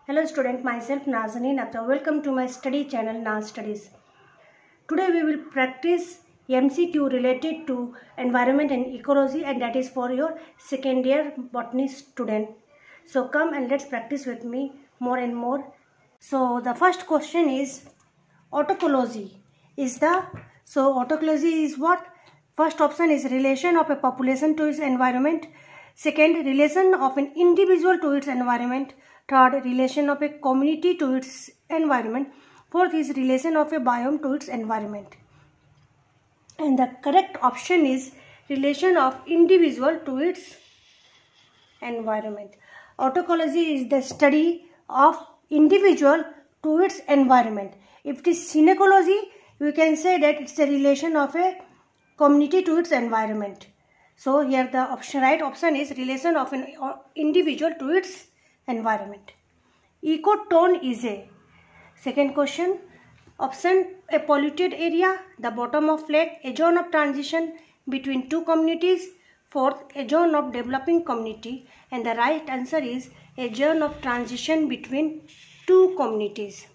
Hello student, myself Nazanin Akhtar. Welcome to my study channel Naz Studies. Today we will practice MCQ related to environment and ecology, and that is for your second year botany student. So come and let's practice with me more and more. So the first question is autoecology. Autoecology is what? First option is relation of a population to its environment. Second, relation of an individual to its environment. Third, relation of a community to its environment. Fourth is relation of a biome to its environment. And the correct option is relation of individual to its environment. Autoecology is the study of individual to its environment. If it is synecology, we can say that it's a relation of a community to its environment. So here the right option is relation of an individual to its environment. Ecotone is a second question. Option a polluted area, the bottom of lake, a zone of transition between two communities. Fourth, a zone of developing community, and the right answer is a zone of transition between two communities.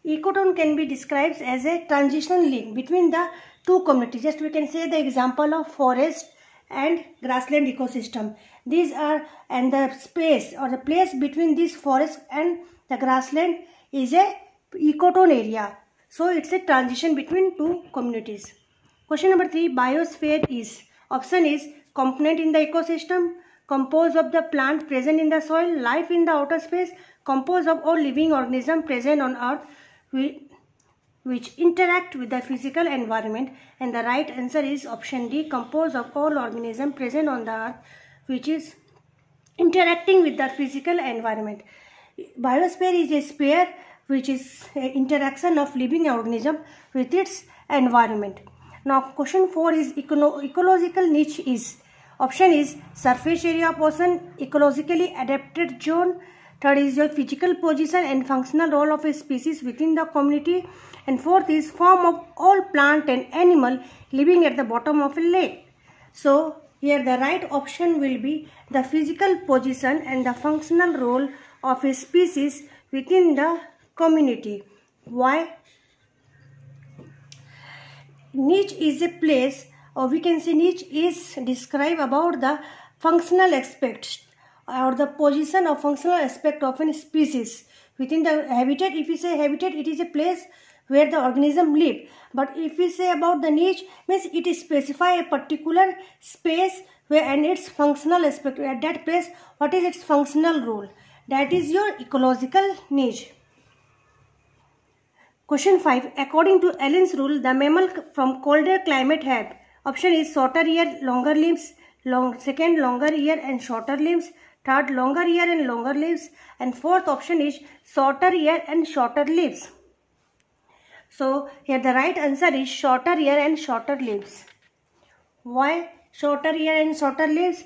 Ecotone can be described as a transition link between the two communities. Just we can say the example of forest and grassland ecosystem. These are, and the space or the place between this forest and the grassland is a ecotone area. So it's a transition between two communities. Question number 3, biosphere is, option is component in the ecosystem, composed of the plant present in the soil, life in the outer space, composed of all living organisms present on earth which interact with the physical environment, and the right answer is option D, composed of all organisms present on the earth which is interacting with the physical environment. Biosphere is a sphere which is an interaction of living organism with its environment. Now question 4 is ecological niche is, option is surface area of ocean, ecologically adapted zone. Third is your physical position and functional role of a species within the community. And fourth is form of all plant and animal living at the bottom of a lake. So here the right option will be the physical position and the functional role of a species within the community. Why? Niche is a place, or we can say niche is describe about the functional aspects or the position or functional aspect of a species within the habitat. If we say habitat, it is a place where the organism live. But if we say about the niche, means it is specify a particular space where and its functional aspect at that place. What is its functional role? That is your ecological niche. Question 5. According to Allen's rule, the mammal from colder climate have, option is shorter ear, longer limbs. Second, longer ear and shorter limbs. Third, longer ear and longer limbs. And fourth option is shorter ear and shorter limbs. So here the right answer is shorter ear and shorter limbs. Why shorter ear and shorter limbs?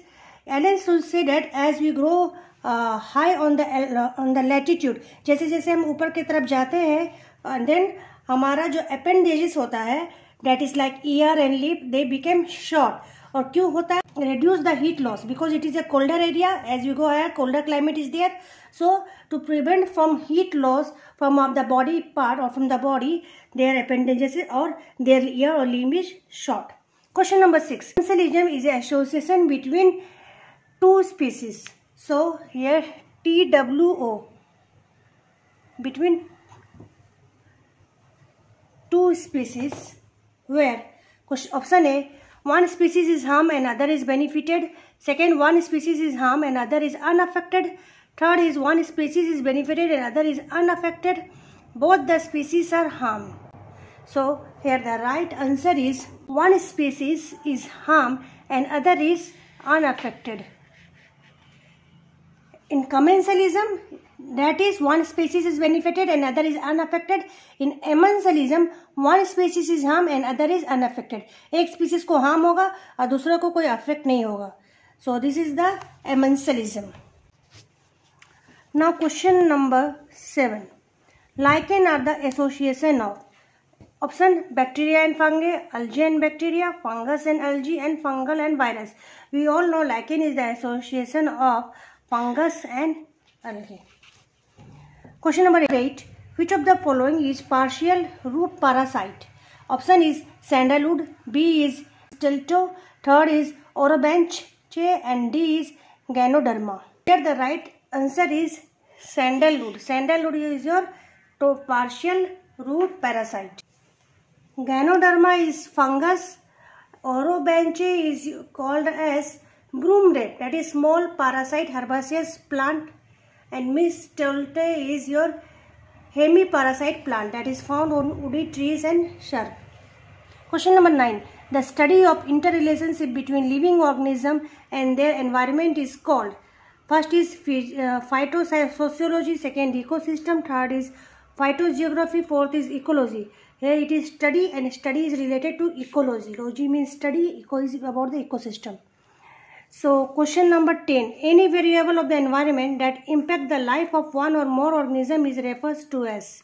Allen's rule say that as we grow high on the latitude, जैसे जैसे हम ऊपर की तरफ जाते हैं, and then हमारा जो appendages होता है, that is like ear and lip, they become short. और क्यों होता है? Reduce the heat loss because it is a colder area. As you go higher, colder climate is there. So to prevent from heat loss from the body part or from the body, their appendages or their ear or limb is short. Question number 6. Commensalism is an association between two species. So here TWO, between two species, where option A, one species is harmed and other is benefited. Second, one species is harmed and other is unaffected. Third is one species is benefited and other is unaffected. Both the species are harmed. So here the right answer is one species is harmed and other is unaffected. In commensalism, that is one species is benefited and other is unaffected. In amensalism, one species is harmed and other is unaffected. एक species को harm होगा और दूसरे को कोई affect नहीं होगा. So this is the amensalism. Now question number 7. Lichen are the association of, option bacteria and fungi, algae and bacteria, fungus and algae, and fungal and virus. We all know lichen is the association of fungus and algae. Question number 8. Which of the following is partial root parasite? Option is sandalwood, B is mistletoe, third is orobanche, and D is ganoderma. Here the right answer is sandalwood. Sandalwood is your partial root parasite. Ganoderma is fungus. Orobanche is called as broomrape, that is small parasite herbaceous plant, and mistletoe is your hemiparasite plant that is found on woody trees and shrub. Question number 9. The study of interrelationship between living organism and their environment is called. First is phytosociology, second ecosystem, third is phytogeography, fourth is ecology. Here it is study, and study is related to ecology. Logy means study, eco is about the ecosystem. So question number 10. Any variable of the environment that impact the life of one or more organism is referred to as.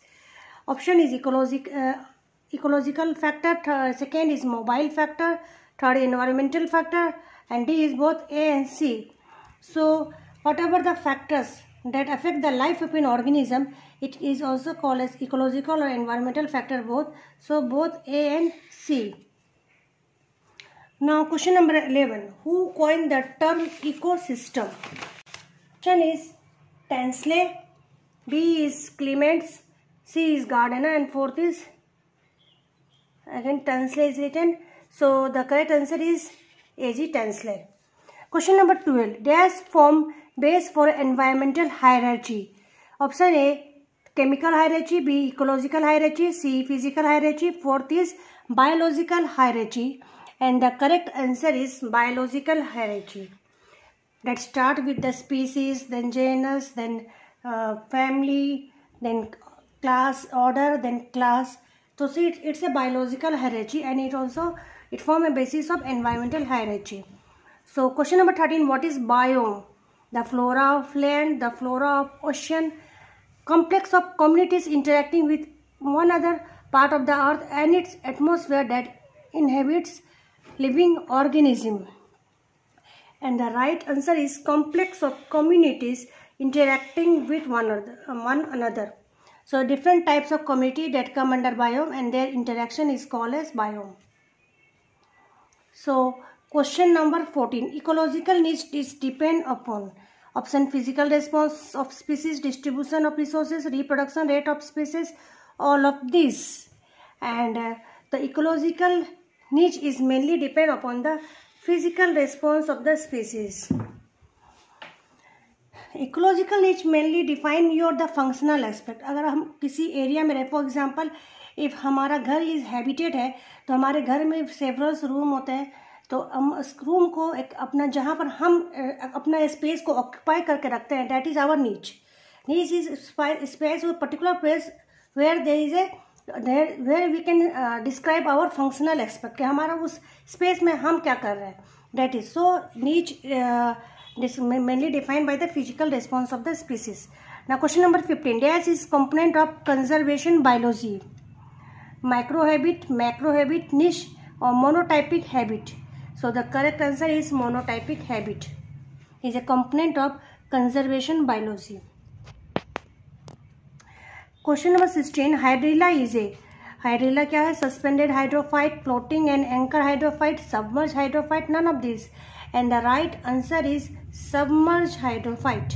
Option is ecological factor, second is mobile factor, third environmental factor, and D is both A and C. So whatever the factors that affect the life of an organism, it is also called as ecological or environmental factor both. So both A and C. Now question number 11. Who coined the term ecosystem? Option is Tansley, B is Clements, C is Gardner, and fourth is again Tansley is written. So the correct answer is A.G. Tansley. Question number 12. Dash form base for environmental hierarchy. Option A chemical hierarchy, B ecological hierarchy, C physical hierarchy, fourth is biological hierarchy, and the correct answer is biological hierarchy. That start with the species, then genus, then family, then class, order, then class. So see, it's a biological hierarchy, and it forms a basis of environmental hierarchy. So question number 13. What is biome? The flora of land, the flora of ocean, complex of communities interacting with one other part of the earth and its atmosphere that inhabits living organism. And the right answer is complex of communities interacting with one another. So different types of community that come under biome, and their interaction is called as biome. So question number 14. Ecological niche is depend upon. Option physical response of species, distribution of resources, reproduction rate of species, all of these. And the ecological niche is mainly depend upon the physical response of the species. Ecological niche mainly define your the functional aspect. अगर हम किसी area में रहे, for example if हमारा घर is habitat है, तो हमारे घर में सेवरल रूम होते हैं, तो हम उस रूम को एक अपना जहाँ पर हम अपना स्पेस को ऑक्यूपाई करके रखते हैं, that is our niche. Niche is space or particular place where there is a where we can describe our functional aspect, कि हमारा उस स्पेस में हम क्या कर रहे हैं, दैट इज. सो नीच mainly defined by the physical response of the species. Now question number 15. Dash is component of conservation biology. Microhabit, macrohabit, niche, or monotypic habit. So the correct answer is monotypic habit. Is a component of conservation biology. Question number 16. Hydrilla is a. Hydrilla क्या है? Suspended hydrophyte, floating and anchor hydrophyte, submerged hydrophyte, none of these. And the right answer is submerged hydrophyte.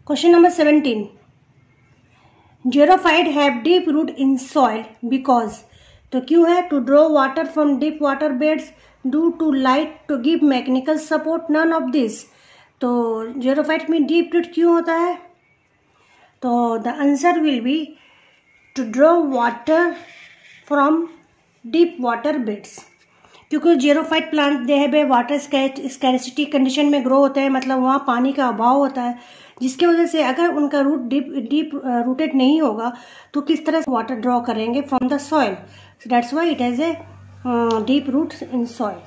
Question number 17. Xerophyte have deep root in soil because. तो क्यों है? To draw water from deep water beds, due to light, to give mechanical support, none of this. तो xerophyte में deep root क्यों होता है? तो the answer will be to draw water from deep water beds. क्योंकि xerophyte plant दे है water scarcity condition में grow होते हैं, मतलब वहाँ पानी का अभाव होता है, जिसकी वजह से अगर उनका रूट डीप रूटेड नहीं होगा तो किस तरह से वाटर ड्रॉ करेंगे from the soil. So that's why it has a deep roots in soil.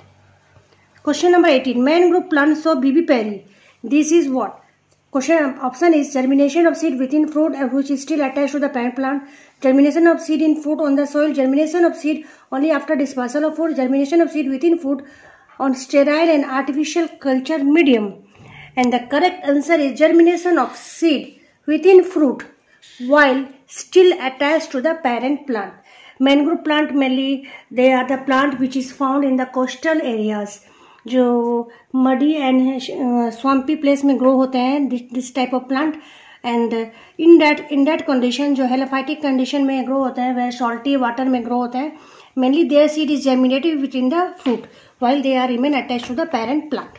Question number 18. Main group plants of बीबीपेरी. This is what? Question option is germination of seed within fruit which is still attached to the parent plant, germination of seed in fruit on the soil, germination of seed only after dispersal of fruit, germination of seed within fruit on sterile and artificial culture medium. And the correct answer is germination of seed within fruit while still attached to the parent plant. Mangrove plant mainly they are the plant which is found in the coastal areas, जो muddy and swampy place में grow होते हैं, this type of plant. And in that condition, जो helophytic condition में grow होता है, वह salty water में grow होता है. Mainly their seed is germinated within the fruit while they are remain attached to the parent plant.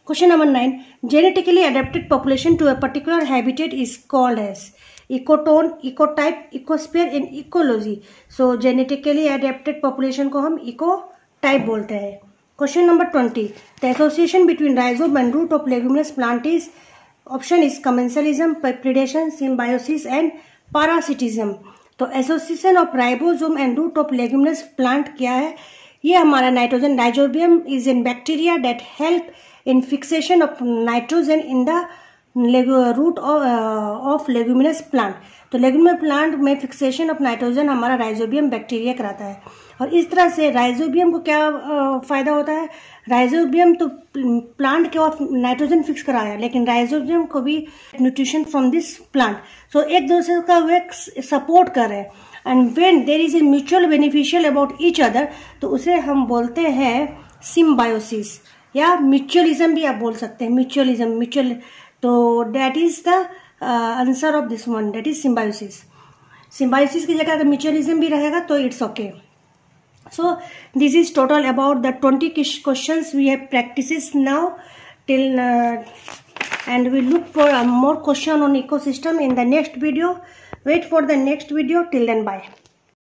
Question number 9. Genetically adapted population to a particular habitat is called as ecotone, ecotype, ecosphere and ecology. So genetically adapted population को हम ecotype बोलते हैं. Question number 20. The association between rhizome and root of leguminous plant is option is commensalism, predation, symbiosis and parasitism. तो association of ribosome and root of leguminous plant क्या है? ये हमारा nitrogen, rhizobium is in bacteria that help in fixation of nitrogen in the root of leguminous plant. तो leguminous plant में fixation of nitrogen हमारा rhizobium bacteria कराता है. और इस तरह से राइजोबियम को क्या फायदा होता है? राइजोबियम तो प्लांट के ऑफ नाइट्रोजन फिक्स कराया, लेकिन राइजोबियम को भी nutrition from this plant. So एक दूसरे का वे सपोर्ट कर रहे हैं. And when there is a mutual beneficial about each other, तो उसे हम बोलते हैं सिम्बायोसिस या म्यूचुअलिज्म भी आप बोल सकते हैं. म्यूचुअल तो that is the answer of this one, that is symbiosis. Symbiosis की जगह अगर म्यूचुअलिज्म भी रहेगा तो it's okay. So this is total about the 20 questions we have practices now till and we look for more question on ecosystem in the next video. Wait for the next video. Till then, bye.